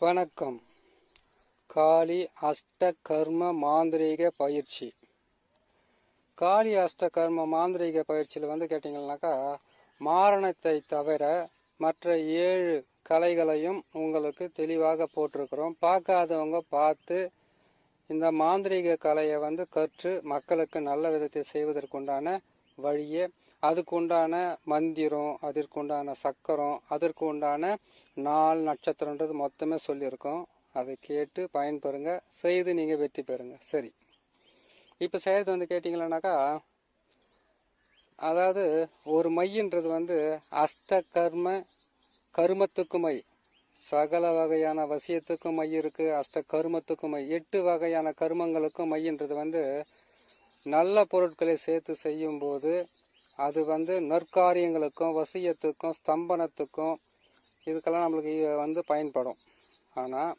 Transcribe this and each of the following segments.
வணக்கம். காளி அஷ்ட கர்ம மாந்திரீக பயிற்சி. காளி அஷ்ட கர்ம மாந்திரீக பயிற்சியில் கேட்டிங்கன்னாக்கா, மாரணத்தை தவிர மற்ற 7 கலைகளையும் உங்களுக்கு தெளிவாக போட்டிருக்கிறோம். பார்க்காதவங்க பார்த்து இந்த மாந்திரீக கலையை கற்று மக்களுக்கு நல்ல விதத்தை செய்வதற்குண்டான வழியே, அதுக்குண்டான மந்திரம், அதற்குண்டான சக்கரம், அதற்குண்டான நாள் நட்சத்திரன்றது மொத்தமே சொல்லியிருக்கோம். அதை கேட்டு பயன்பெறுங்க, செய்து நீங்கள் வெற்றி பெறுங்க. சரி, இப்போ செய்கிறது கேட்டிங்கன்னாக்கா, அதாவது ஒரு மையன்றது அஷ்ட கருமத்துக்கு மை, சகல வகையான வசியத்துக்கும் மை இருக்கு. அஷ்ட கருமத்துக்கும் மை, 8 வகையான கருமங்களுக்கும் மையன்றது நல்ல பொருட்களை சேர்த்து செய்யும் போது அது நற்காரியங்களுக்கும் வசியத்துக்கும் ஸ்தம்பனத்துக்கும் இதுக்கெல்லாம் நம்மளுக்கு பயன்படும். ஆனால்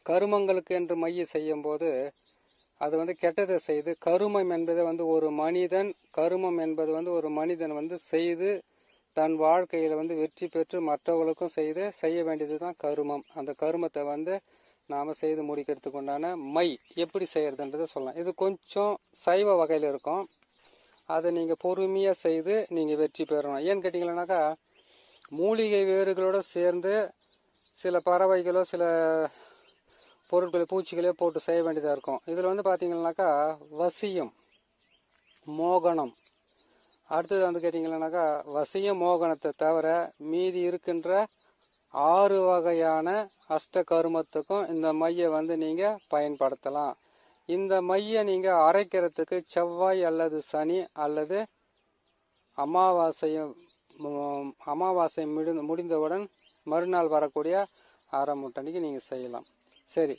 கருமங்களுக்கு என்று மைய செய்யும் போது அது கெட்டதை செய்து, கருமம் என்பது ஒரு மனிதன், கருமம் என்பது ஒரு மனிதன் செய்து தன் வாழ்க்கையில் வெற்றி பெற்று மற்றவர்களுக்கும் செய்ய வேண்டியது தான் கருமம். அந்த கருமத்தை நாம் செய்து முடிக்கிறதுக்கு உண்டான மை எப்படி செய்யறதுன்றதை சொல்லலாம். இது கொஞ்சம் சைவ வகையில் இருக்கும். அதை நீங்கள் பொறுமையாக செய்து நீங்கள் வெற்றி பெறணும். ஏன்னு கேட்டிங்கன்னாக்கா, மூலிகை வேர்களோடு சேர்ந்து சில பறவைகளோ சில பொருட்களை பூச்சிகளோ போட்டு செய்ய வேண்டியதாக இருக்கும். இதில் பார்த்தீங்கன்னாக்கா, வசியம், மோகனம், அடுத்தது கேட்டிங்கன்னாக்கா, வசியம் மோகனத்தை தவிர மீதி இருக்கின்ற 6 வகையான அஷ்ட கருமத்துக்கும் இந்த மையை நீங்கள் பயன்படுத்தலாம். இந்த மையை நீங்கள் அரைக்கிறதுக்கு செவ்வாய் அல்லது சனி அல்லது அமாவாசை முடிந்தவுடன் மறுநாள் வரக்கூடிய அரை முட்டன்னைக்கு நீங்கள் செய்யலாம். சரி,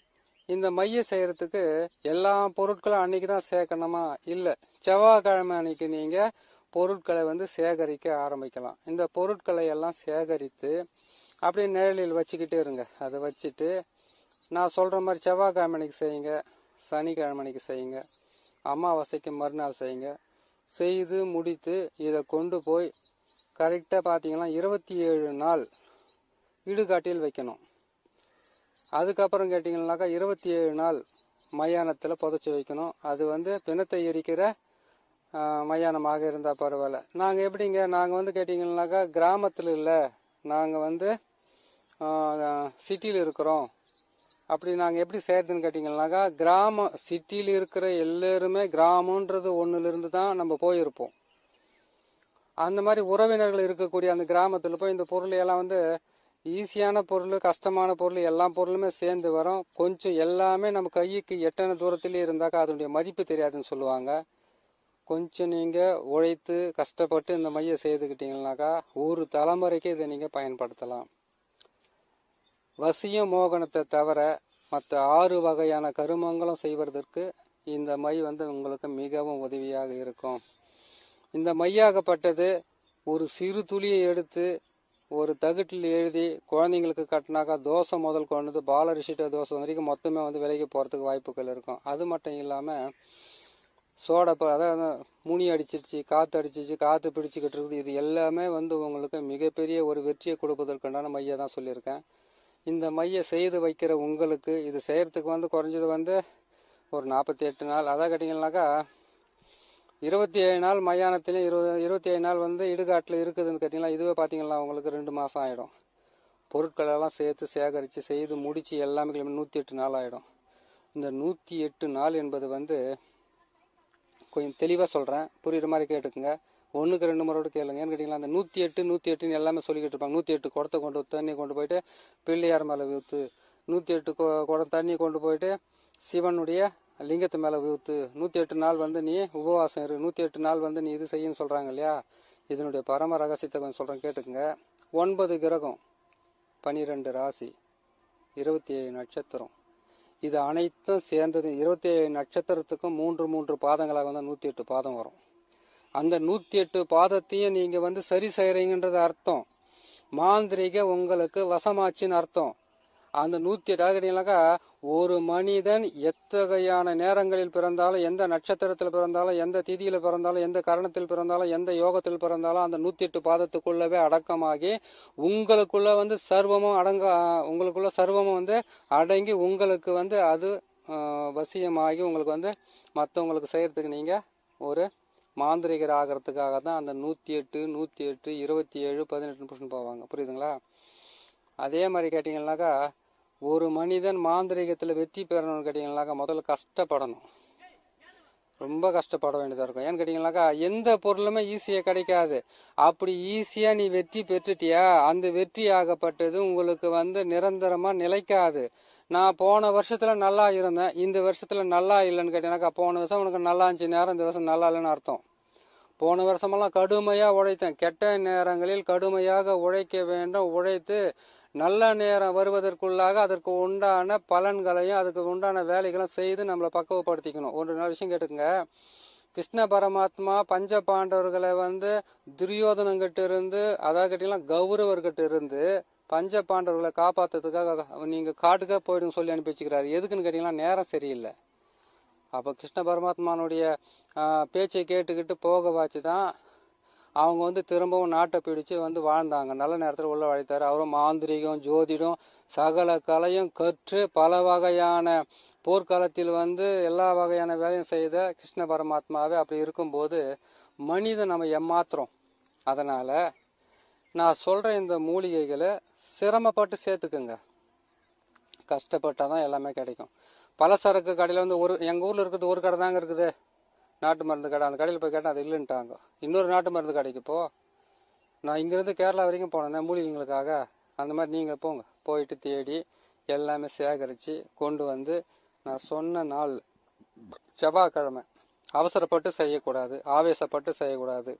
இந்த மையை செய்கிறதுக்கு எல்லா பொருட்களும் அன்றைக்கி தான் சேர்க்கணுமா? இல்லை, செவ்வாய்க்கிழமை அன்னைக்கு நீங்கள் பொருட்களை சேகரிக்க ஆரம்பிக்கலாம். இந்த பொருட்களை எல்லாம் சேகரித்து அப்படியே நிழலில் வச்சுக்கிட்டே இருங்க. அதை வச்சுட்டு நான் சொல்கிற மாதிரி செவ்வாய்க்கிழமை அன்னைக்கு செய்யுங்க, சனிக்கிழமை அன்னைக்கு செய்யுங்க, அமாவாசைக்கு மறுநாள் செய்யுங்க. செய்து முடித்து இதை கொண்டு போய் கரெக்டாக பார்த்தீங்கன்னா 27 நாள் இடுகாட்டில் வைக்கணும். அதுக்கப்புறம் கேட்டிங்கன்னாக்கா 27 நாள் மயானத்தில் புதைச்சி வைக்கணும். அது பிணத்தை எரிக்கிற மயானமாக இருந்தால் பரவாயில்ல. நாங்கள் எப்படிங்க, நாங்கள் கேட்டிங்கன்னாக்கா கிராமத்தில் இல்லை, நாங்கள் சிட்டியில் இருக்கிறோம். அப்படி நாங்கள் எப்படி செய்யறதுன்னு கேட்டிங்கன்னாக்கா, சிட்டியில் இருக்கிற எல்லாருமே கிராமன்றது ஒன்றுலேருந்து தான் நம்ம போயிருப்போம். அந்த மாதிரி உறவினர்கள் இருக்கக்கூடிய அந்த கிராமத்தில் போய் இந்த பொருள் எல்லாம் ஈஸியான பொருள், கஷ்டமான பொருள், எல்லா பொருளுமே சேர்ந்து வரும். கொஞ்சம் எல்லாமே நம்ம கைக்கு எட்டன தூரத்திலே இருந்தாக்கா அதனுடைய மதிப்பு தெரியாதுன்னு சொல்லுவாங்க. கொஞ்சம் நீங்கள் உழைத்து கஷ்டப்பட்டு இந்த மையை செய்துக்கிட்டீங்கன்னாக்கா ஒரு தலைமுறைக்கு இதை நீங்கள் பயன்படுத்தலாம். வசிய மோகனத்தை தவிர மற்ற 6 வகையான கருமங்களும் செய்வதற்கு இந்த மை உங்களுக்கு மிகவும் உதவியாக இருக்கும். இந்த மையாகப்பட்டது ஒரு சிறு துளியை எடுத்து ஒரு தகுட்டில் எழுதி குழந்தைங்களுக்கு கட்டினாக்கா தோசை முதல் கொண்டு பாலரிசிட்ட தோசை வரைக்கும் மொத்தமே விலைக்கு போகிறதுக்கு வாய்ப்புகள் இருக்கும். அது மட்டும் இல்லாமல் சோடா, அதாவது முனி அடிச்சிருச்சு, காற்று அடிச்சிச்சு, காற்று பிடிச்சிக்கிட்டு இருக்குது, இது எல்லாமே உங்களுக்கு மிகப்பெரிய ஒரு வெற்றியை கொடுப்பதற்குண்டான மையை தான் சொல்லியிருக்கேன். இந்த மையை செய்து வைக்கிற உங்களுக்கு இது செய்கிறதுக்கு குறைஞ்சது ஒரு 48 நாள், அதான் கேட்டிங்கன்னாக்கா 27 நாள் மயானத்திலையும் 27 நாள் இடுகாட்டில் இருக்குதுன்னு கேட்டிங்கன்னா, இதுவே பார்த்தீங்கன்னா உங்களுக்கு 2 மாதம் ஆகிடும். பொருட்களெல்லாம் சேர்த்து சேகரித்து செய்து முடித்து எல்லாமே 108 நாள் ஆகிடும். இந்த 108 நாள் என்பது கொஞ்சம் தெளிவாக சொல்கிறேன், புரியுற மாதிரி கேட்டுக்குங்க. 1க்கு 2 முறையோடு கேளுங்க. ஏன்னு கேட்டிங்கன்னா, அந்த 108 எல்லாமே சொல்லிக்கிட்டு இருப்பாங்க. 108 குடத்தை தண்ணி கொண்டு போயிட்டு பிள்ளையார் மேலே ஊற்று, 108 குடம் தண்ணி கொண்டு போயிட்டு சிவனுடைய லிங்கத்து மேலே ஊற்று, 108 நாள் நீ உபவாசம் இரு, 108 நாள் நீ இது செய்யுன்னு சொல்கிறாங்க இல்லையா? இதனுடைய பரம ரகசியத்தை கொஞ்சம் சொல்கிறேன், கேட்டுக்குங்க. 9 கிரகம், 12 ராசி, 27 நட்சத்திரம், இது அனைத்தும் சேர்ந்தது 27 நட்சத்திரத்துக்கும் 3 பாதங்களாக 108 பாதம் வரும். அந்த 108 பாதத்தையும் நீங்கள் சரி செய்கிறீங்கன்றது அர்த்தம். மாந்திரிக உங்களுக்கு வசமாச்சின்னு அர்த்தம். அந்த 108 கேட்டீங்கன்னாக்கா ஒரு மனிதன் எத்தகையான நேரங்களில் பிறந்தாலும், எந்த நட்சத்திரத்தில் பிறந்தாலும், எந்த திதியில பிறந்தாலும், எந்த கரணத்தில் பிறந்தாலும், எந்த யோகத்தில் பிறந்தாலும் அந்த 108 பாதத்துக்குள்ளவே அடக்கமாகி உங்களுக்குள்ள வந்து சர்வமும் உங்களுக்குள்ள சர்வமும் வந்து அடங்கி உங்களுக்கு வந்து அது வசியமாகி உங்களுக்கு வந்து மற்றவங்களுக்கு செய்யறதுக்கு நீங்க ஒரு மாந்திரிகர் ஆகிறதுக்காக தான் அந்த 108, 108, 27, 18 போவாங்க. புரியுதுங்களா? அதே மாதிரி கேட்டீங்கன்னாக்கா ஒரு மனிதன் மாந்திரிகத்துல வெற்றி பெறணும்னு கேட்டீங்கன்னாக்கா முதல்ல கஷ்டப்படணும். ரொம்ப கஷ்டப்பட வேண்டியதா இருக்கும். ஏன்னு கேட்டீங்கன்னாக்கா எந்த பொருளுமே ஈஸியா கிடைக்காது. அப்படி ஈஸியா நீ வெற்றி பெற்றுட்டியா, அந்த வெற்றி ஆகப்பட்டது உங்களுக்கு வந்து நிரந்தரமா நிலைக்காது. நான் போன வருஷத்துல நல்லா இருந்தேன், இந்த வருஷத்துல நல்லா இல்லைன்னு கேட்டீங்கன்னாக்கா போன வருஷம் உனக்கு நல்லா இருந்துச்சு நேரம், இந்த வருஷம் நல்லா இல்லைன்னு அர்த்தம். போன வருஷமெல்லாம் கடுமையா உழைத்தேன், கெட்ட நேரங்களில் கடுமையாக உழைக்க வேண்டும், உழைத்து நல்ல நேரம் வருவதற்குள்ளாக அதற்கு உண்டான பலன்களையும் அதுக்கு உண்டான வேலைகளும் செய்து நம்மளை பக்குவப்படுத்திக்கணும். ஒரு நாள் விஷயம் கேட்டுக்குங்க. கிருஷ்ண பரமாத்மா பஞ்ச பாண்டவர்களை வந்து துரியோதனங்கிட்ட இருந்து, அதாவது கேட்டீங்கன்னா கௌரவர்கிட்ட இருந்து பஞ்ச பாண்டவர்களை காப்பாத்துறதுக்காக நீங்க காட்டுக்கே போயிடுங்க சொல்லி அனுப்பி வச்சுக்கிறாரு. எதுக்குன்னு கேட்டீங்கன்னா நேரம் சரியில்லை. அப்போ கிருஷ்ண பரமாத்மானுடைய பேச்சை கேட்டுக்கிட்டு போக வாச்சுதான் அவங்க வந்து திரும்பவும் நாட்டை பிடிச்சு வந்து வாழ்ந்தாங்க. நல்ல நேரத்தில் உள்ள வாழ்த்தாரு. அவரும் மாந்திரிகம், ஜோதிடம், சகல கலையும் கற்று பல வகையான போர்க்காலத்தில் வந்து எல்லா வகையான வேலையும் செய்த கிருஷ்ண பரமாத்மாவே அப்படி இருக்கும்போது மனிதன் நம்ம ஏமாத்துறோம். அதனால நான் சொல்ற இந்த மூலிகைகளை சிரமப்பட்டு சேர்த்துக்குங்க. கஷ்டப்பட்டாதான் எல்லாமே கிடைக்கும். பலசரக்கு கடையில் வந்து எங்க ஊர்ல இருக்குது ஒரு கடை தாங்க இருக்குது, நாட்டு மருந்து கடை. அந்த கடையில் போய் கேட்டால் அது இல்லைன்ட்டாங்க. இன்னொரு நாட்டு மருந்து கடைக்கு போ. நான் இங்கிருந்து கேரளா வரைக்கும் போனேன் மூலிகைங்களுக்காக. அந்த மாதிரி நீங்கள் போங்க, போயிட்டு தேடி எல்லாமே சேகரித்து கொண்டு வந்து நான் சொன்ன நாள் செவ்வாய்க்கிழமை. அவசரப்பட்டு செய்யக்கூடாது, ஆவேசப்பட்டு செய்யக்கூடாது.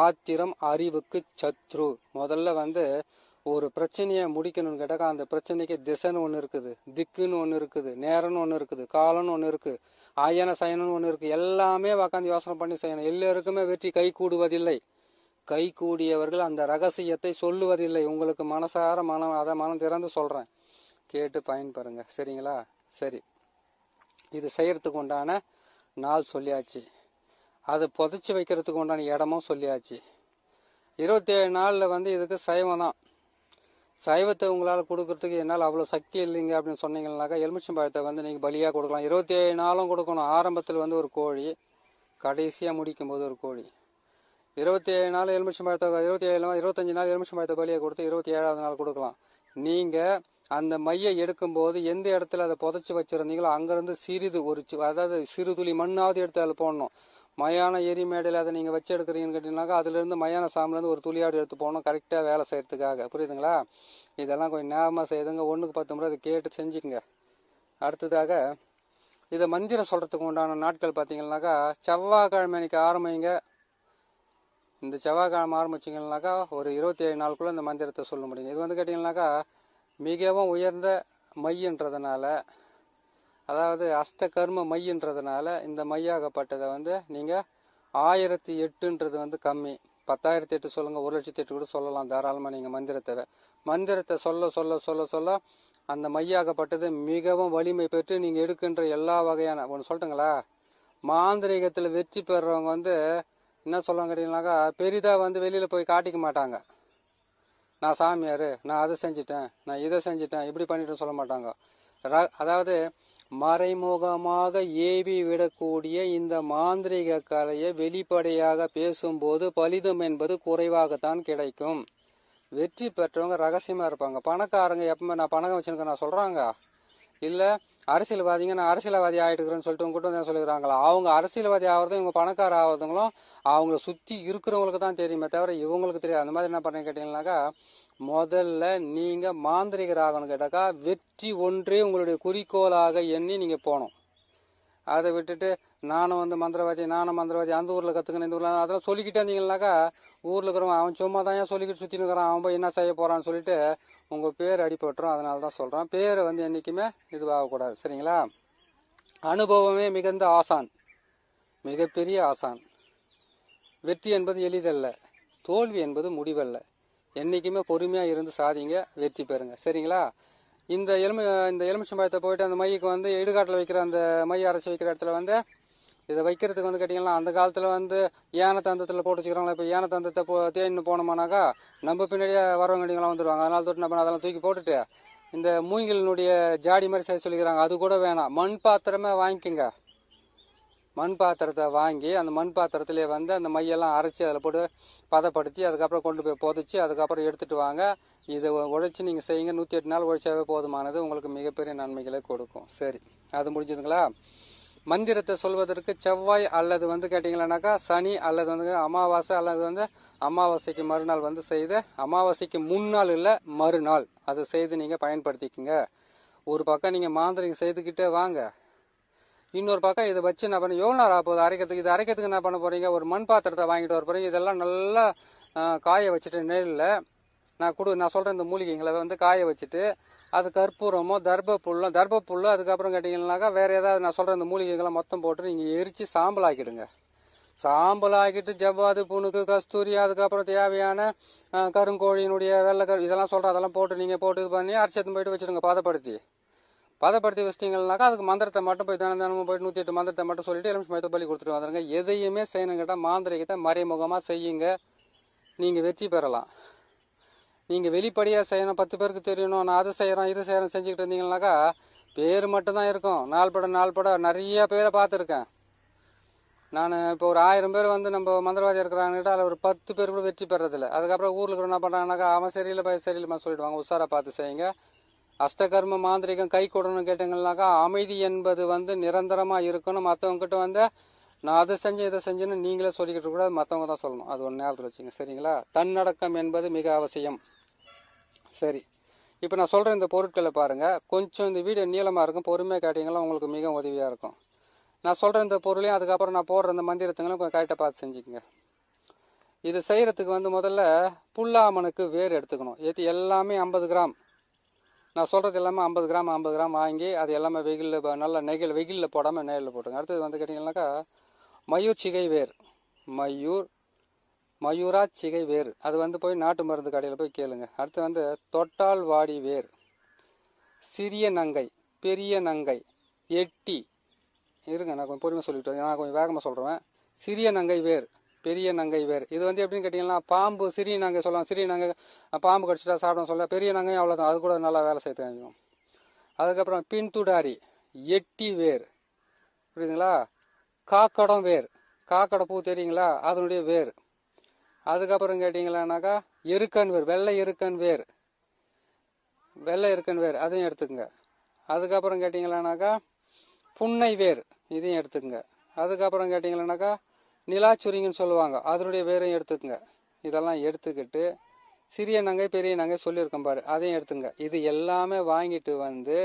ஆத்திரம் அறிவுக்கு சத்ரு. முதல்ல வந்து ஒரு பிரச்சனையை முடிக்கணும்னு கேட்டாக்கா அந்த பிரச்சனைக்கு திசைன்னு ஒன்று இருக்குது, திக்குன்னு ஒன்று இருக்குது, நேரம்னு ஒன்று இருக்குது, காலம்னு ஒன்று இருக்குது, ஆயன சயனம்னு ஒன்று இருக்குது. எல்லாமே உக்காந்து யோசனை பண்ணி செய்யணும். எல்லாருக்குமே வெற்றி கை கூடுவதில்லை. கை கூடியவர்கள் அந்த ரகசியத்தை சொல்லுவதில்லை. உங்களுக்கு மனசார மனம் திறந்து சொல்றேன், கேட்டு பயன்பெறுங்க. சரிங்களா? சரி, இது செய்யறதுக்கு உண்டான நாள் சொல்லியாச்சு, அதை புதைச்சி வைக்கிறதுக்கு உண்டான இடமும் சொல்லியாச்சு. 27 நாளில் வந்து இதுக்கு சைவம் தான். சைவத்தை உங்களால் கொடுக்கறதுக்கு என்னால் அவ்வளோ சக்தி இல்லைங்க அப்படின்னு சொன்னீங்கன்னாக்கா எலுமிச்சம்பழத்தை வந்து நீங்கள் பலியாக கொடுக்கலாம். 27 நாளும் கொடுக்கணும். ஆரம்பத்தில் வந்து ஒரு கோழி, கடைசியாக முடிக்கும் போது ஒரு கோழி. 27 நாள் எலுமிச்சம்பழத்தை 25 நாள் எலுமிச்சம்பழத்தை பலியாக கொடுத்து 27வது நாள் கொடுக்கலாம். நீங்கள் அந்த மையை எடுக்கும்போது எந்த இடத்துல அதை புதைச்சி வச்சிருந்தீங்களோ அங்கேருந்து சிறிது அதாவது சிறு துளி மண்ணாவது எடுத்து அதில் போடணும். மயான எரிமேடையில் அதை நீங்கள் வச்சு எடுக்கிறீங்கன்னு கேட்டீங்கன்னாக்கா அதுலேருந்து மயான சாமிலேருந்து ஒரு துளியாடு எடுத்து போகணும், கரெக்டாக வேலை செய்யறதுக்காக. புரியுதுங்களா? இதெல்லாம் கொஞ்சம் ஞாபகமாக செய்யுதுங்க. 1க்கு 10 முறை அதை கேட்டு செஞ்சுக்குங்க. அடுத்ததாக இதை மந்திரம் சொல்கிறதுக்கு உண்டான நாட்கள் பார்த்தீங்கன்னாக்கா செவ்வாய்க்கிழமை இன்னைக்கு ஆரம்பிங்க. இந்த செவ்வாய்க்கிழமை ஆரம்பிச்சிங்கன்னாக்கா ஒரு 27 நாளுக்குள்ளே இந்த மந்திரத்தை சொல்ல முடியும். இது வந்து கேட்டிங்கன்னாக்கா மிகவும் உயர்ந்த மையன்றதுனால, அதாவது அஷ்ட கர்ம மையன்றதுனால இந்த மையாகப்பட்டதை வந்து நீங்கள் 1008ன்றது வந்து கம்மி. 10,008 சொல்லுங்க, 1,08,000 கூட சொல்லலாம் தாராளமாக. நீங்கள் மந்திரத்தை சொல்ல சொல்ல சொல்ல சொல்ல அந்த மையாகப்பட்டது மிகவும் வலிமை பெற்று நீங்கள் எடுக்கின்ற எல்லா வகையான ஒன்று சொல்லட்டுங்களா, மாந்திரிகத்தில் வெற்றி பெறுறவங்க வந்து என்ன சொல்லுவாங்க கேட்டீங்கன்னாக்கா பெரிதாக வந்து வெளியில் போய் காட்டிக்க மாட்டாங்க. நான் சாமியார், நான் அதை செஞ்சிட்டேன், நான் இதை செஞ்சிட்டேன், இப்படி பண்ணிட்டு சொல்ல மாட்டாங்க. அதாவது மறைமுகமாக ஏவி விடக்கூடிய இந்த மாந்திரிக கலையை வெளிப்படையாக பேசும்போது பலிதம் என்பது குறைவாகத்தான் கிடைக்கும். வெற்றி பெற்றவங்க ரகசியமா இருப்பாங்க. பணக்காரங்க எப்பவுமே நான் பணம் வச்சிருக்கேன் நான் சொல்றாங்க, இல்ல அரசியல்வாதிங்க நான் அரசியல்வாதி ஆயிட்டுக்கிறேன்னு சொல்லிட்டு உங்ககிட்ட வந்து சொல்லிடுறாங்களா. அவங்க அரசியல்வாதி ஆகிறதும் இவங்க பணக்கார ஆகிறதுங்களும் அவங்கள சுத்தி இருக்கிறவங்களுக்கு தான் தெரியுமே தவிர இவங்களுக்கு தெரியாது. அந்த மாதிரி என்ன பண்ணீங்க கேட்டீங்கன்னாக்கா முதல்ல நீங்க மாந்திரிகர் ஆகணும் கேட்டாக்கா வெற்றி ஒன்றே உங்களுடைய குறிக்கோளாக எண்ணி நீங்க போகணும். அதை விட்டுட்டு நானும் வந்து மந்திரவாதி அந்த ஊர்ல கத்துக்கணும் இந்த ஊர்ல அதெல்லாம் சொல்லிக்கிட்டே இருந்தீங்கன்னாக்கா ஊர்ல இருக்கிறவங்க அவன் சும்மா தான் ஏன் சொல்லிக்கிட்டு சுத்தி நிற்கிறான், அவன் போய் என்ன செய்ய போறான்னு சொல்லிட்டு உங்க பேர் அடிபட்டுரும். அதனால தான் சொல்றேன், பேரை வந்து என்னைக்குமே இதுவாகக்கூடாது. சரிங்களா? அனுபவமே மிகுந்த ஆசான், மிகப்பெரிய ஆசான். வெற்றி என்பது எளிதல்ல, தோல்வி என்பது முடிவல்ல. என்னைக்குமே பொறுமையா இருந்து சாதிங்க, வெற்றி பெறுங்க. சரிங்களா? இந்த எலுமிச்சம்பழத்தை போயிட்டு அந்த மைக்கு வந்து இடுகாட்டில் வைக்கிற அந்த மை அரைச்சி வைக்கிற இடத்துல வந்து இதை வைக்கிறதுக்கு வந்து கேட்டிங்கன்னா அந்த காலத்தில் வந்து யானை தந்தத்தில் போட்டு வச்சுக்கிறாங்களா. இப்போ யானை தந்தத்தை தேடின்னு போனோம்னாக்கா நம்ம பின்னாடியே வரவங்கடிங்களாம் வந்துடுவாங்க. அதனால தொட்டு நம்ம அதெல்லாம் தூக்கி போட்டுட்டு இந்த மூங்கிலினுடைய ஜாடி மாதிரி செய்ய சொல்லிக்கிறாங்க. அது கூட வேணாம், மண் பாத்திரமே வாங்கிக்கோங்க. மண் பாத்திரத்தை வாங்கி அந்த மண் பாத்திரத்திலே வந்து அந்த மையெல்லாம் அரைச்சி அதில் போட்டு பதப்படுத்தி அதுக்கப்புறம் கொண்டு போய் புதைச்சி அதுக்கப்புறம் எடுத்துகிட்டு வாங்க. இதை உழைச்சி நீங்கள் செய்யுங்க. 108 நாள் உழைச்சாவே போதுமானது, உங்களுக்கு மிகப்பெரிய நன்மைகளை கொடுக்கும். சரி, அது முடிஞ்சதுங்களா? மந்திரத்தை சொல்வதற்கு செவ்வாய் அல்லது வந்து கேட்டிங்களானாக்கா சனி அல்லது வந்து அமாவாசை அல்லது வந்து அமாவாசைக்கு மறுநாள் வந்து செய்து, அமாவாசைக்கு முன்னாள் இல்லை மறுநாள் அதை செய்து நீங்கள் பயன்படுத்திக்கோங்க. ஒரு பக்கம் நீங்கள் மாந்திரிகம் செய்துக்கிட்டே வாங்க, இன்னொரு பக்கம் இதை வச்சு என்ன பண்ண எவ்வளோ நேரம் ஆகுது அரைக்கிறதுக்கு. இது அரைக்கிறதுக்கு என்ன பண்ண போகிறீங்க, ஒரு மண் பாத்திரத்தை வாங்கிட்டு வர போகிறீங்க. இதெல்லாம் நல்லா காய வச்சுட்டு நெல்லில் நான் சொல்கிறேன் இந்த மூலிகைங்களை வந்து காய வச்சுட்டு அது கற்பூரமோ தர்பப்புல்லோ அதுக்கப்புறம் கேட்டிங்கன்னாக்கா வேறு ஏதாவது நான் சொல்கிற இந்த மூலிகைகளை மொத்தம் போட்டு நீங்கள் எரித்து சாம்பல் ஆக்கிடுங்க. சாம்பல் ஆக்கிட்டு ஜவ்வாது, புணுக்கு, கஸ்தூரி, அதுக்கப்புறம் தேவையான கருங்கோழியினுடைய இதெல்லாம் சொல்கிறேன், அதெல்லாம் போட்டு நீங்கள் போட்டு இது பண்ணி அரைச்சத்து போயிட்டு வச்சுடுங்க. பதப்படுத்தி வச்சிட்டிங்கன்னாக்கா அதுக்கு மந்திரத்தை மட்டும் போய் தினமும் போயிட்டு 108 மந்திரத்தை மட்டும் சொல்லிட்டு எலுமிச்சம்பழத்தை பலி கொடுத்துட்டு வந்துடுங்க. எதையுமே செய்யணும் கேட்டால் மாந்திரிகத்தை மறைமுகமாக செய்யுங்க, நீங்கள் வெற்றி பெறலாம். நீங்கள் வெளிப்படையாக செய்யணும், 10 பேருக்கு தெரியணும், நான் அதை செய்கிறோம் இது செய்கிறோம் செஞ்சுக்கிட்டு இருந்தீங்கன்னாக்கா பேர் மட்டும்தான் இருக்கும். நாள்பட நிறைய பேரை பார்த்துருக்கேன் நான். இப்போ ஒரு 1000 பேர் வந்து நம்ம மந்திரவாதி இருக்கிறாங்ககிட்ட அதில் ஒரு 10 பேர் கூட வெற்றி பெறதில்லை. அதுக்கப்புறம் ஊரில் இருக்கிற என்ன பண்ணுறாங்கனாக்கா அவன் சரியில்லைமா சொல்லிடுவாங்க. உஷாராக பார்த்து செய்யுங்க. அஷ்டகர்ம மாந்திரிகம் கை கொடுன்னு கேட்டீங்கன்னாக்கா அமைதி என்பது வந்து நிரந்தரமாக இருக்கணும். மற்றவங்ககிட்ட வந்து நான் அதை செஞ்சேன் இதை செஞ்சேன்னு நீங்களே சொல்லிக்கிட்டு கூட மற்றவங்க தான் சொல்லணும். அது ஒன்று ஞாபகத்தில் வச்சுங்க, சரிங்களா? தன்னடக்கம் என்பது மிக அவசியம். சரி, இப்போ நான் சொல்கிற இந்த பொருட்களை பாருங்கள். கொஞ்சம் இந்த வீடியோ நீளமாக இருக்கும், பொறுமையாக கேட்டிங்கன்னா உங்களுக்கு மிக உதவியாக இருக்கும். நான் சொல்கிற இந்த பொருளையும் அதுக்கப்புறம் நான் போடுற இந்த மந்திரத்துங்களும் கொஞ்சம் கரெக்டாக பார்த்து செஞ்சுக்கோங்க. இது செய்கிறதுக்கு வந்து முதல்ல புல்லாமனுக்கு வேர் எடுத்துக்கணும். எல்லாமே 50 கிராம். நான் சொல்கிறது எல்லாமே 50 கிராம் வாங்கி அது எல்லாமே வெயிலில் நல்லா வெயிலில் போடாமல் நெய்யில் போட்டுங்க. அடுத்தது வந்து கேட்டிங்கன்னாக்கா மயூர் சிகை வேர், மயூரா சிகை வேர், அது வந்து போய் நாட்டு மருந்து கடையில் போய் கேளுங்க. அடுத்து வந்து தொட்டால் வாடி வேர், சிறிய நங்கை, பெரிய நங்கை, எட்டி இருங்க நான் கொஞ்சம் பொறுமையாக சொல்லிவிட்டேன், நான் கொஞ்சம் வேகமாக சொல்கிறேன். சிறிய நங்கை வேர், பெரிய நங்கை வேர். இது வந்து எப்படின்னு கேட்டிங்கன்னா பாம்பு சிறிய நங்கை சொல்லலாம். சிறிய நங்கை பாம்பு கடிச்சிட்டா சாப்பிட சொல்ல, பெரிய நங்கையும் அவ்வளோதான், அது கூட நல்லா வேலை செய்ய தெரியும். அதுக்கப்புறம் பின்துடாரி, எட்டி வேர், புரியுதுங்களா? காக்கடம் வேர், காக்கடை பூ தெரியுங்களா, அதனுடைய வேர். அதுக்கப்புறம் கேட்டிங்களானாக்கா எருக்கன் வேர், வெள்ளை எருக்கன் வேர், அதையும் எடுத்துக்கங்க. அதுக்கப்புறம் கேட்டிங்களானாக்கா புன்னை வேர், இதையும் எடுத்துக்கங்க. அதுக்கப்புறம் கேட்டிங்களானாக்கா நிலாச்சுரிங்கன்னு சொல்லுவாங்க, அதனுடைய வேரையும் எடுத்துக்கங்க. இதெல்லாம் எடுத்துக்கிட்டு சிறிய நங்கை பெரிய நங்கை சொல்லியிருக்கேன் பாரு, அதையும் எடுத்துங்க. இது எல்லாமே வாங்கிட்டு வந்து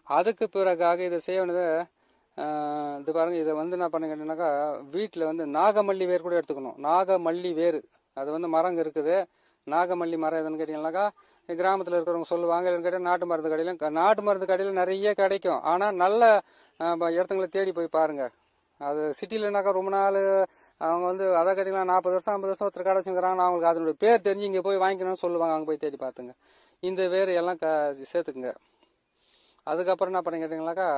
அதுக்கு பிறகாக இதை செய்யணுது. இது பாருங்க, இதை வந்து என்ன பண்ண கேட்டீங்கன்னாக்கா வீட்டில் வந்து நாகமல்லி வேர் கூட எடுத்துக்கணும். நாகமல்லி வேர் அது வந்து மரம் இருக்குது. நாகமல்லி மரம் எதுன்னு கேட்டீங்கன்னாக்கா கிராமத்தில் இருக்கிறவங்க சொல்லுவாங்க. இல்லைன்னு கேட்டால் நாட்டு மருந்து கடையில் நிறைய கிடைக்கும். ஆனால் நல்ல இடத்துங்களை தேடி போய் பாருங்க. அது சிட்டிலனாக்கா ரொம்ப நாள் அவங்க வந்து அதை கேட்டிங்கன்னா 40 வருஷம் 50 வருஷம் ஒருத்தர் கடை வச்சுக்கிறாங்க. அவங்களுக்கு அதனுடைய பேர் தெரிஞ்சு இங்கே போய் வாங்கிக்கணும்னு சொல்லுவாங்க. அங்கே போய் தேடி பார்த்துங்க. இந்த வேர் எல்லாம் சேர்த்துக்குங்க. அதுக்கப்புறம் என்ன பண்ணி கேட்டிங்கனாக்கா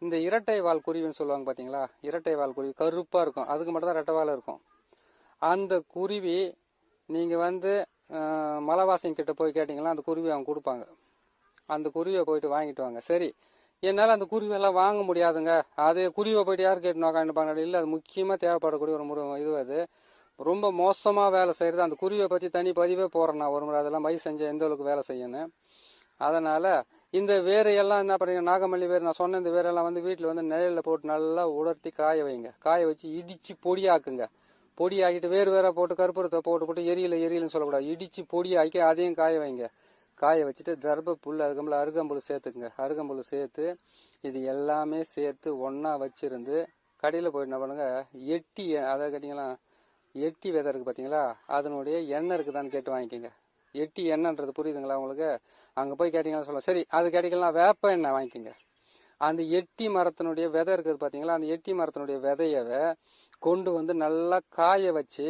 இந்த இரட்டை வால் குருவின்னு சொல்லுவாங்க பார்த்தீங்களா, இரட்டை வால் குருவி கருப்பாக இருக்கும், அதுக்கு மட்டும் தான் ரெட்டை வால் இருக்கும். அந்த குருவி நீங்கள் வந்து மலைவாசிங்க கிட்ட போய் கேட்டிங்கன்னா அந்த குருவி அவங்க கொடுப்பாங்க. அந்த குருவியை போயிட்டு வாங்கிட்டு வாங்க. சரி, என்னால் அந்த குருவியெல்லாம் வாங்க முடியாதுங்க, அது குருவியை போயிட்டு யார் கேட்டு நோக்காண்டுப்பாங்க. இல்லை, அது முக்கியமாக தேவைப்படக்கூடிய ஒரு இது. அது ரொம்ப மோசமாக வேலை செய்கிறது. அந்த குருவியை பற்றி தனி பதிவே போடுறேன் நான் ஒரு முறை, அதெல்லாம் மை செஞ்ச எந்த அளவுக்கு வேலை செய்யணும். அதனால் இந்த வேரையெல்லாம் என்ன பண்ணுங்க, நாகமல்லி வேர் நான் சொன்ன இந்த வேரெல்லாம் வந்து வீட்டில் வந்து நிழலில் போட்டு நல்லா உலர்த்தி காய வைங்க. காய வச்சு இடித்து பொடியாக்குங்க. பொடியாக்கிட்டு வேற போட்டு கற்பூரத்தை போட்டு எரியலன்னு சொல்லக்கூடாது, இடித்து பொடியாக்கி அதையும் காய வைங்க. காய வச்சுட்டு தர்ப புல் அதுக்கப்புறம் அருகம்புல் சேர்த்துக்குங்க. அருகம்புல் சேர்த்து இது எல்லாமே சேர்த்து ஒன்றா வச்சிருந்து கடையில் போயிட்டு என்ன பண்ணுங்க, எட்டி அதை கேட்டிங்களா எட்டி விதை இருக்குது பார்த்தீங்களா, அதனுடைய எண்ணெய் இருக்குதான்னு கேட்டு வாங்கிக்கோங்க. எட்டி எண்ணெய்ன்றது புரியுதுங்களா உங்களுக்கு? அங்கே போய் கேட்டிங்கன்னா சொல்லலாம். சரி, அது கிடைக்கலாம் வேப்ப எண்ணெய் வாங்கிக்கோங்க. அந்த எட்டி மரத்தினுடைய விதை இருக்குது பார்த்தீங்களா, அந்த எட்டி மரத்தினுடைய விதையவை கொண்டு வந்து நல்லா காய வச்சு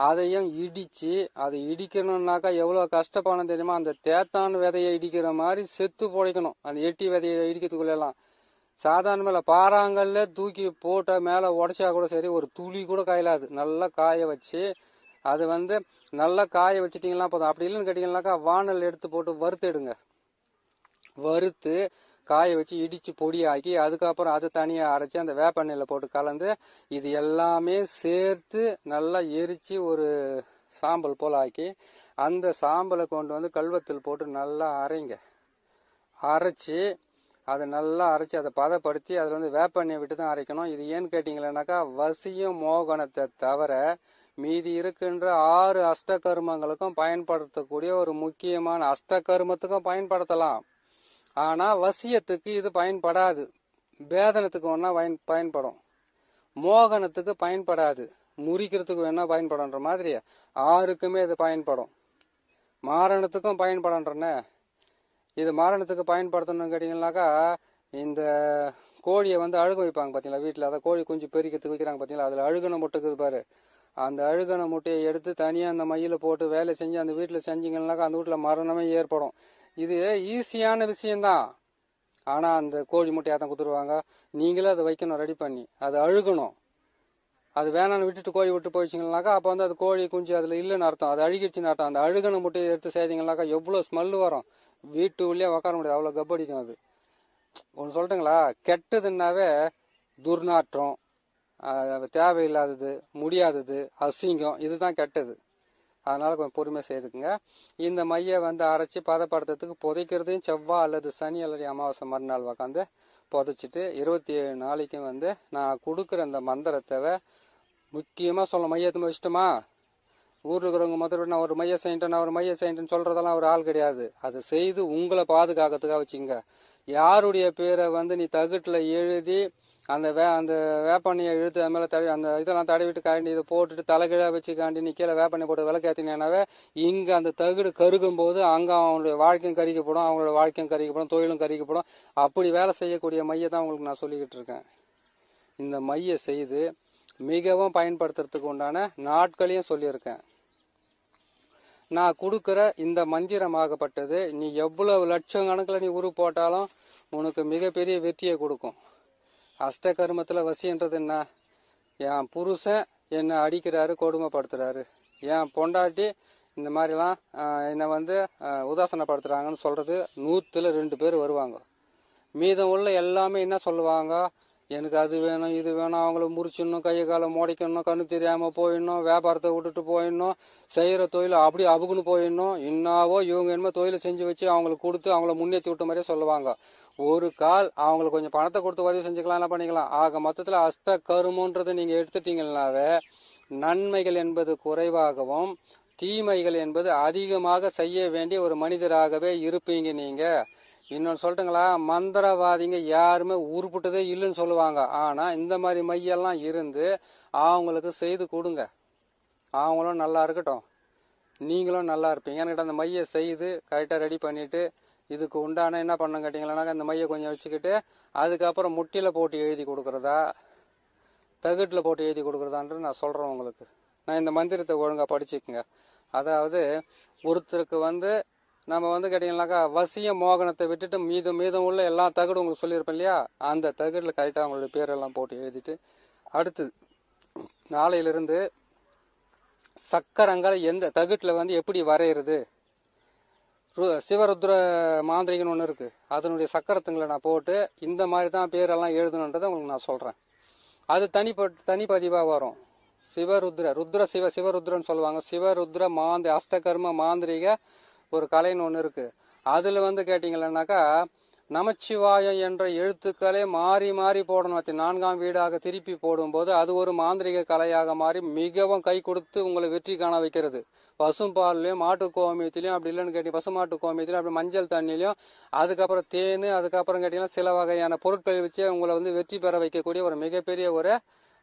அதையும் இடிச்சு, அதை இடிக்கணும்னாக்கா எவ்வளவு கஷ்டப்படணும் தெரியுமா? அந்த தேத்தான் விதையை இடிக்கிற மாதிரி செத்து பொழைக்கணும். அந்த எட்டி விதையை இடிக்கிறதுக்குள்ள எல்லாம் சாதாரண மேல பாறாங்கல்ல தூக்கி போட்ட மேல உடைச்சா கூட சரி, ஒரு துளி கூட காயலாது. நல்லா காய வச்சு அது நல்லா காய வச்சுட்டீங்கன்னா போதும். அப்படி இல்லைன்னு கேட்டீங்கன்னாக்கா வானல் எடுத்து போட்டு வறுத்துடுங்க. வறுத்து காய வச்சு இடிச்சு பொடியாக்கி அதுக்கப்புறம் அதை தனியா அரைச்சி அந்த வேப்பெண்ணெயில போட்டு கலந்து இது எல்லாமே சேர்த்து நல்லா எரிச்சு ஒரு சாம்பல் போல ஆக்கி அந்த சாம்பலை கொண்டு கல்வத்தில் போட்டு நல்லா அரைங்க. அரைச்சி அதை நல்லா அரைச்சி அதை பதப்படுத்தி அதில் வேப்பெண்ணெயை விட்டு தான் அரைக்கணும். இது ஏன்னு கேட்டீங்களேனாக்கா வசியம் மோகனத்தை தவிர மீதி இருக்கின்ற 6 அஷ்டகர்மங்களுக்கும் பயன்படுத்தக்கூடிய ஒரு முக்கியமான அஷ்டகர்மத்துக்கும் பயன்படுத்தலாம். ஆனா வசியத்துக்கு இது பயன்படாது. வேதனத்துக்கு வேணா பயன்படும், மோகனத்துக்கு பயன்படாது, முறிக்கிறதுக்கு வேணா பயன்படும்ன்ற மாதிரி 6க்குமே இது பயன்படும். மாரணத்துக்கும் பயன்படும்ன்றன. இது மாரணத்துக்கு பயன்படுத்தணும்னு கேட்டீங்கன்னாக்கா இந்த கோழியை அழுக வைப்பாங்க பார்த்தீங்களா வீட்டில். அதை கோழி குஞ்சு பெருக்கிறதுக்கு வைக்கிறாங்க பார்த்தீங்களா, அதில் அழுகனை முட்டைக்குது பாரு. அந்த அழுகனை முட்டையை எடுத்து தனியாக அந்த மையில போட்டு வேலை செஞ்சு அந்த வீட்டில் செஞ்சீங்கன்னாக்கா அந்த வீட்டில் மரணமே ஏற்படும். இது ஈஸியான விஷயம்தான். ஆனால் அந்த கோழி முட்டையாக தான் குத்துருவாங்க. நீங்களே அதை வைக்கணும், ரெடி பண்ணி அது அழுகணும். அது வேணான்னு விட்டுட்டு கோழி விட்டு போயிடுச்சிங்கனாக்கா அப்போ அது கோழி குஞ்சு அதில் இல்லைன்னு அர்த்தம், அது அழுகிடுச்சின்னு அர்த்தம். அந்த அழுகனை முட்டையை எடுத்து செய்தீங்கன்னாக்கா எவ்வளோ ஸ்மெல்லு வரும், வீட்டு உள்ளே உக்கார முடியாது, அவ்வளோ கப்படிக்கும். அது ஒன்று சொல்லட்டுங்களா, கெட்டதுன்னாவே துர்நாற்றம், தேவையில்லாதது, முடியாதது, அசிங்கம், இதுதான் கெட்டது. அதனால கொஞ்சம் பொறுமையாக செய்துக்குங்க. இந்த மையை அரைச்சி பதப்படுத்துறதுக்கு புதைக்கிறதையும் செவ்வாய் அல்லது சனி அல்லது அமாவாசை மறுநாள் உக்காந்து புதைச்சிட்டு 27 நாளைக்கும் நான் கொடுக்குற அந்த மந்திரத்தை முக்கியமாக சொல்ல மையத்தை வச்சுட்டோமா, ஊரில் இருக்கிறவங்க மொத்தம் நான் ஒரு மைய செய்யிட்டேன் நான் ஒரு மைய செய்யிட்டேன்னு சொல்றதெல்லாம் ஒரு ஆள் கிடையாது. அதை செய்து உங்களை பாதுகாக்கிறதுக்காக வச்சுங்க. யாருடைய பேரை நீ தகுட்டில் எழுதி அந்த வேப்பண்ணையை இழுத்து அது மேலே அந்த இதெல்லாம் தடவிட்டு காண்டி இதை போட்டுட்டு தலைகீழாக வச்சு காண்டி நீ கீழே வேப்பண்ணை போட்டு விளக்கேற்றினாவே இங்கே அந்த தகுடு கருகும் போது அங்கே அவங்களுடைய வாழ்க்கையும் கறிக்கப்படும், அவங்களோட வாழ்க்கையும் கறிக்கப்படும், தொழிலும் கறிக்கப்படும். அப்படி வேலை செய்யக்கூடிய மையை தான் உங்களுக்கு நான் சொல்லிக்கிட்டு இருக்கேன். இந்த மையை செய்து மிகவும் பயன்படுத்துறதுக்கு உண்டான நாட்களையும் சொல்லியிருக்கேன். நான் கொடுக்குற இந்த மந்திரமாகப்பட்டது நீ எவ்வளவு லட்சம் கணக்கில் நீ உரு போட்டாலும் உனக்கு மிகப்பெரிய வெற்றியை கொடுக்கும். அஷ்டகர்மத்தில் வசின்றது என்ன? என் புருஷன் என்னை அடிக்கிறாரு, கொடுமைப்படுத்துறாரு, என் பொண்டாட்டி இந்த மாதிரிலாம் என்னை உதாசனப்படுத்துறாங்கன்னு சொல்றது 100ல் 2 பேர் வருவாங்க. மீதம் உள்ள எல்லாமே என்ன சொல்லுவாங்க, எனக்கு அது வேணும் இது வேணும், அவங்கள முறிச்சிடணும், கையை காலை மோடிக்கணும், கண்ணு தெரியாமல் போயிடணும், வியாபாரத்தை விட்டுட்டு போயிடணும், செய்கிற தொழில் அப்படி அபுக்குன்னு போயிடணும், இன்னாவோ இவங்க என்னமோ தொழிலை செஞ்சு வச்சு அவங்களுக்கு கொடுத்து அவங்கள முன்னேற்றி விட்ட மாதிரியே சொல்லுவாங்க. ஒரு கால் அவங்களுக்கு கொஞ்சம் பணத்தை கொடுத்து உதவி செஞ்சுக்கலாம், என்ன பண்ணிக்கலாம். ஆக மொத்தத்தில் அஷ்ட கருமன்றதை நீங்கள் எடுத்துட்டீங்கன்னாவே நன்மைகள் என்பது குறைவாகவும் தீமைகள் என்பது அதிகமாக செய்ய வேண்டிய ஒரு மனிதராகவே இருப்பீங்க நீங்க. இன்னொன்று சொல்லட்டுங்களா, மந்திரவாதிங்க யாருமே உருப்பிட்டதே இல்லைன்னு சொல்லுவாங்க. ஆனால் இந்த மாதிரி மையெல்லாம் இருந்து அவங்களுக்கு செய்து கொடுங்க, அவங்களும் நல்லா இருக்கட்டும், நீங்களும் நல்லா இருப்பீங்க. என்கிட்ட அந்த மையை செய்து கரெக்டாக ரெடி பண்ணிவிட்டு இதுக்கு உண்டான என்ன பண்ண கேட்டிங்களானாக்கா இந்த மையை கொஞ்சம் வச்சுக்கிட்டு அதுக்கப்புறம் முட்டியில் போட்டு எழுதி கொடுக்குறதா தகுட்டில் போட்டு எழுதி கொடுக்குறதான்றது நான் சொல்கிறேன் உங்களுக்கு. நான் இந்த மந்திரத்தை ஒழுங்காக படிச்சுக்குங்க. அதாவது ஒருத்தருக்கு நம்ம கேட்டிங்கனாக்கா வசிய மோகனத்தை விட்டுட்டு மீதம் உள்ள எல்லா தகுடும் உங்களுக்கு சொல்லியிருப்பேன் இல்லையா, அந்த தகுடில் கரெக்டாக அவங்களுடைய பேரெல்லாம் போட்டு எழுதிட்டு அடுத்தது நாளையிலிருந்து சக்கரங்களை எந்த தகுட்டில் எப்படி வரைகிறது, சிவருத்ர மாந்திரிகன்னு ஒன்று இருக்குது, அதனுடைய சக்கரத்துங்களை நான் போட்டு இந்த மாதிரி தான் பேரெல்லாம் எழுதணுன்றதை உங்களுக்கு நான் சொல்கிறேன். அது தனிப்பதிவாக வரும். சிவருத்ரன்னு சொல்லுவாங்க. சிவருத்ர அஷ்டகர்ம மாந்திரிக ஒரு கலைன்னு ஒன்று இருக்குது. அதில் கேட்டிங்களேனாக்கா நமச்சிவாயம் என்ற எழுத்துக்களே மாறி மாறி போடணும். 4ஆம் வீடாக திருப்பி போடும்போது அது ஒரு மாந்திரிக கலையாக மாறி மிகவும் கை கொடுத்து உங்களை வெற்றி காண வைக்கிறது. பசும்பால்லையும் மாட்டு கோமியத்திலையும் அப்படி இல்லைன்னு கேட்டி பசுமாட்டு கோமியத்திலையும் அப்படி மஞ்சள் தண்ணிலையும் அதுக்கப்புறம் தேன் அதுக்கப்புறம் கேட்டிங்கன்னா சில வகையான பொருட்களை வச்சு உங்களை வெற்றி பெற வைக்கக்கூடிய ஒரு மிகப்பெரிய ஒரு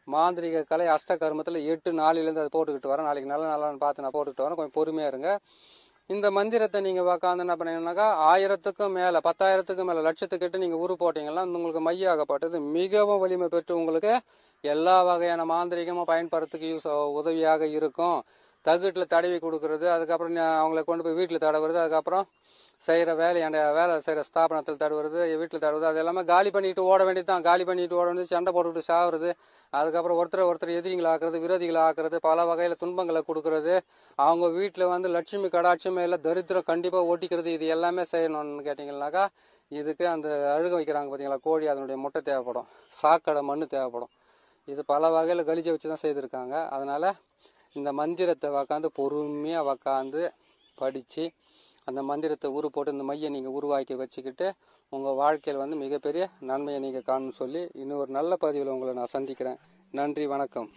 மாந்திரிக கலை அஷ்டகர்மத்தில் 8 நாளிலேருந்து அதை போட்டுக்கிட்டு வரேன். நாளைக்கு நல்லா பார்த்து நான் போட்டுக்கிட்டு வரேன், கொஞ்சம் பொறுமையாக இருங்க. இந்த மந்திரத்தை நீங்கள் உட்காந்து என்ன பண்ணீங்கன்னாக்கா 1000க்கும் மேலே 10,000க்கும் மேலே லட்சத்துக்கிட்ட நீங்கள் உரு போட்டிங்கன்னா உங்களுக்கு மையாகப்பட்டது மிகவும் வலிமை பெற்று உங்களுக்கு எல்லா வகையான மாந்திரிகமும் பயன்படுறதுக்கு உதவியாக இருக்கும். தகுட்டில் தடவி கொடுக்கறது, அதுக்கப்புறம் அவங்கள கொண்டு போய் வீட்டில் தடவுறது, அதுக்கப்புறம் செய்கிற வேலை செய்கிற ஸ்தாபனத்தில் தடவுறது, வீட்டில் தடவுறது, அது எல்லாமே காலி பண்ணிட்டு ஓட வேண்டியது தான். காலி பண்ணிட்டு ஓட வேண்டியது, சண்டை போட்டுக்கிட்டு சாவுறது, அதுக்கப்புறம் ஒருத்தர் எதிரிகளை ஆக்குறது, விரோதிகளை ஆக்குறது, பல வகையில் துன்பங்களை கொடுக்கறது, அவங்க வீட்டில் வந்து லட்சுமி கடாட்சமே இல்லை, தரித்திரம் கண்டிப்பாக ஓட்டிக்கிறது, இது எல்லாமே செய்யணும்னு கேட்டிங்கன்னாக்கா இதுக்கு அந்த அழுக வைக்கிறாங்க பார்த்தீங்களா கோழி, அதனுடைய முட்டை தேவைப்படும், சாக்கடை மண் தேவைப்படும். இது பல வகையில் கழிச்ச வச்சு தான் செய்திருக்காங்க. அதனால் இந்த மந்திரத்தை உக்காந்து பொறுமையாக உக்காந்து படித்து அந்த மந்திரத்தை போட்டு இந்த மையை நீங்கள் உருவாக்கி வச்சுக்கிட்டு உங்கள் வாழ்க்கையில் வந்து மிகப்பெரிய நன்மையை நீங்கள் காணும்னு சொல்லி இன்னொரு நல்ல பதிவில் உங்களை நான் சந்திக்கிறேன். நன்றி, வணக்கம்.